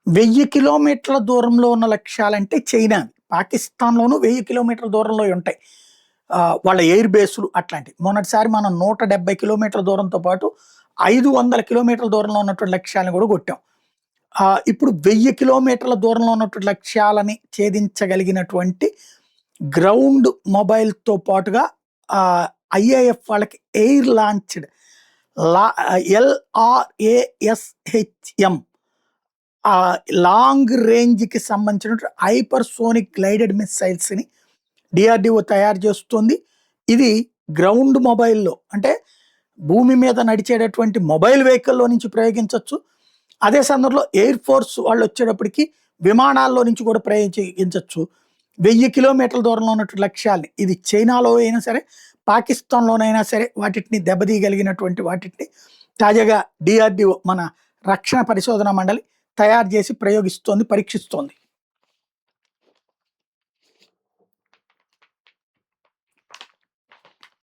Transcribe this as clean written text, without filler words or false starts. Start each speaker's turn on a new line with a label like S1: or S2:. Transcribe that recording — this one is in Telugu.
S1: 1000 కిలోమీటర్ల దూరంలో ఉన్న లక్ష్యాలంటే చైనావి. పాకిస్తాన్‌లోనూ 1000 కిలోమీటర్ల దూరంలో ఉంటాయి. వాళ్ళ ఎయిర్ బేసులు అట్లాంటివి. మొన్నటిసారి మనం 170 కిలోమీటర్ల దూరంతో పాటు 500 కిలోమీటర్ల దూరంలో ఉన్నటువంటి లక్ష్యాలను కూడా కొట్టాం. ఇప్పుడు 1000 కిలోమీటర్ల దూరంలో ఉన్నటువంటి లక్ష్యాలని ఛేదించగలిగినటువంటి గ్రౌండ్ మొబైల్‌తో పాటుగా ఐఏఎఫ్ వాళ్ళకి ఎయిర్ లాంచ్డ్ LRASHM లాంగ్ రేంజ్‌కి సంబంధించినటువంటి హైపర్సోనిక్ గ్లైడెడ్ మిస్సైల్స్‌ని డిఆర్‌డిఓ తయారు చేస్తుంది. ఇది గ్రౌండ్ మొబైల్‌లో అంటే భూమి మీద నడిచేటటువంటి మొబైల్ వెహికల్‌లో నుంచి ప్రయోగించొచ్చు. అదే సందర్భంలో ఎయిర్ ఫోర్స్ వాళ్ళొచ్చేటప్పటికి విమానాల్లో నుంచి కూడా ప్రయోగించొచ్చు. 1000 కిలోమీటర్ల దూరంలో ఉన్నటువంటి లక్ష్యాల్ని ఇది చైనాలో అయినా సరే, పాకిస్తాన్‌లోనైనా సరే వాటిని దెబ్బతీయగలిగినటువంటి వాటిని తాజాగా డిఆర్‌డిఓ మన రక్షణ పరిశోధన మండలి తయారు చేసి ప్రయోగిస్తోంది, పరీక్షిస్తోంది.